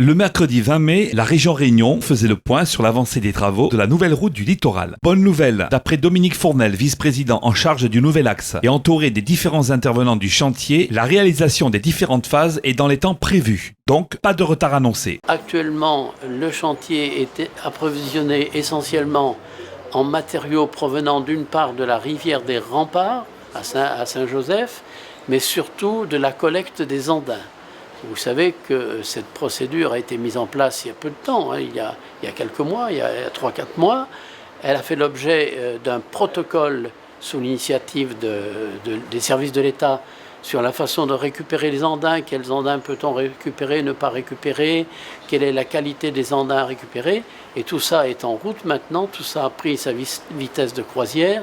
Le mercredi 20 mai, la région Réunion faisait le point sur l'avancée des travaux de la nouvelle route du littoral. Bonne nouvelle, d'après Dominique Fournel, vice-président en charge du nouvel axe et entouré des différents intervenants du chantier, la réalisation des différentes phases est dans les temps prévus. Donc, pas de retard annoncé. Actuellement, le chantier est approvisionné essentiellement en matériaux provenant d'une part de la rivière des Remparts à Saint-Joseph, mais surtout de la collecte des andins. Vous savez que cette procédure a été mise en place il y a peu de temps, il y a quelques mois, il y a 3-4 mois. Elle a fait l'objet d'un protocole sous l'initiative des services de l'État sur la façon de récupérer les andins, quels andins peut-on récupérer, ne pas récupérer, quelle est la qualité des andins à récupérer. Et tout ça est en route maintenant, tout ça a pris sa vitesse de croisière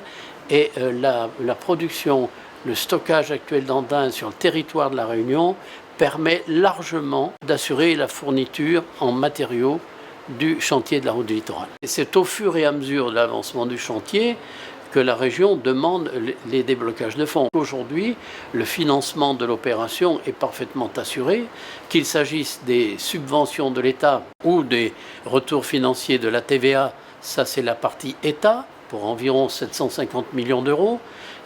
et la production, le stockage actuel d'andins sur le territoire de la Réunion permet largement d'assurer la fourniture en matériaux du chantier de la route du littoral. Et c'est au fur et à mesure de l'avancement du chantier que la région demande les déblocages de fonds. Aujourd'hui, le financement de l'opération est parfaitement assuré, qu'il s'agisse des subventions de l'État ou des retours financiers de la TVA, ça c'est la partie État, pour environ 750 millions d'euros,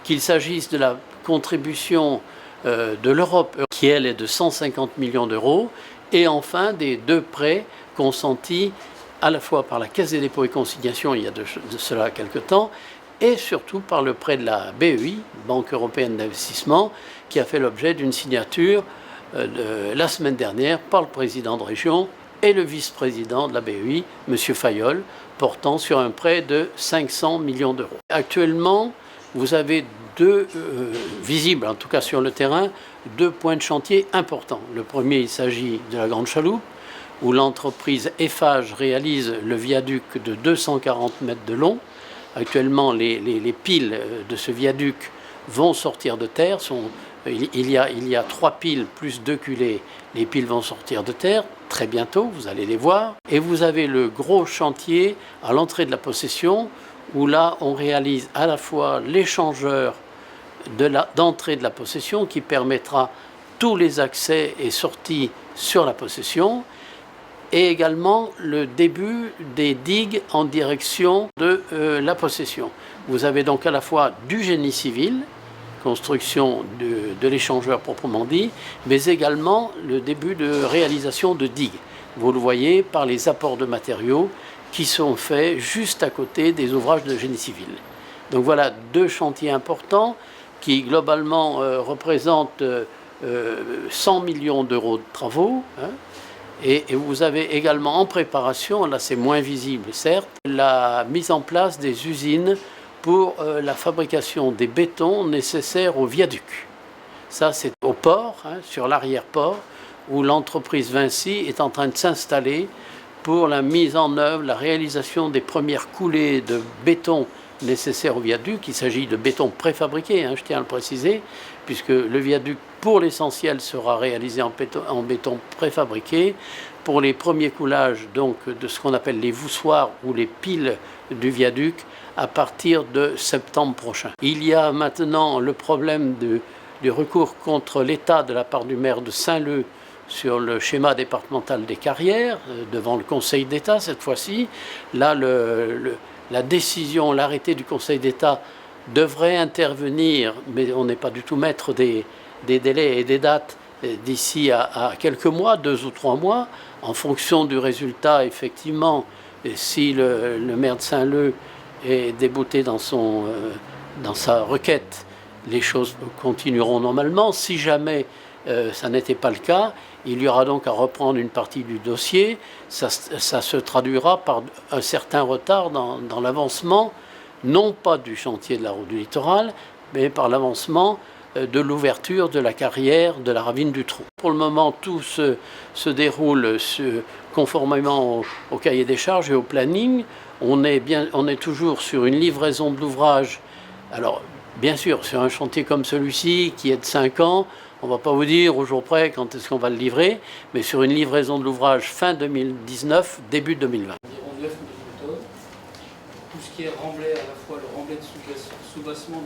qu'il s'agisse de la contribution de l'Europe, qui elle est de 150 millions d'euros, et enfin des deux prêts consentis à la fois par la Caisse des dépôts et consignations il y a de cela quelques temps, et surtout par le prêt de la BEI, Banque européenne d'investissement, qui a fait l'objet d'une signature la semaine dernière par le président de région et le vice-président de la BEI, M. Fayolle, portant sur un prêt de 500 millions d'euros. Actuellement, vous avez visibles, en tout cas sur le terrain, deux points de chantier importants. Le premier, il s'agit de la Grande Chaloupe, où l'entreprise Eiffage réalise le viaduc de 240 mètres de long. Actuellement, les piles de ce viaduc vont sortir de terre. Il y a 3 piles plus 2 culées. Les piles vont sortir de terre très bientôt, vous allez les voir. Et vous avez le gros chantier à l'entrée de la possession, où là, on réalise à la fois l'échangeur d'entrée de la possession qui permettra tous les accès et sorties sur la possession, et également le début des digues en direction de la possession. Vous avez donc à la fois du génie civil, construction de l'échangeur proprement dit, mais également le début de réalisation de digues. Vous le voyez par les apports de matériaux qui sont faits juste à côté des ouvrages de génie civil. Donc voilà deux chantiers importants qui globalement représentent 100 millions d'euros de travaux. Et vous avez également en préparation, là c'est moins visible certes, la mise en place des usines pour la fabrication des bétons nécessaires au viaduc. Ça c'est au port, sur l'arrière-port, où l'entreprise Vinci est en train de s'installer pour la mise en œuvre, la réalisation des premières coulées de béton nécessaires au viaduc. Il s'agit de béton préfabriqué, je tiens à le préciser, puisque le viaduc, pour l'essentiel, sera réalisé en béton préfabriqué. Pour les premiers coulages donc, de ce qu'on appelle les voussoirs ou les piles du viaduc, à partir de septembre prochain. Il y a maintenant le problème du recours contre l'État de la part du maire de Saint-Leu sur le schéma départemental des carrières, devant le Conseil d'État cette fois-ci. Là, la décision, l'arrêté du Conseil d'État devrait intervenir, mais on n'est pas du tout maître des délais et des dates d'ici à quelques mois, 2 ou 3 mois, en fonction du résultat, effectivement, si le maire de Saint-Leu est débouté dans sa requête, les choses continueront normalement. Si jamais ça n'était pas le cas, il y aura donc à reprendre une partie du dossier. Ça se traduira par un certain retard dans l'avancement, non pas du chantier de la route du littoral, mais par l'avancement de l'ouverture de la carrière de la ravine du Trou. Pour le moment, tout se déroule conformément au cahier des charges et au planning. On est toujours sur une livraison de l'ouvrage. Alors, bien sûr, sur un chantier comme celui-ci, qui est de 5 ans, on ne va pas vous dire au jour près quand est-ce qu'on va le livrer, mais sur une livraison de l'ouvrage fin 2019, début 2020. Environ 9 octobre. Tout ce qui est remblai, à la fois le remblai de soubassement,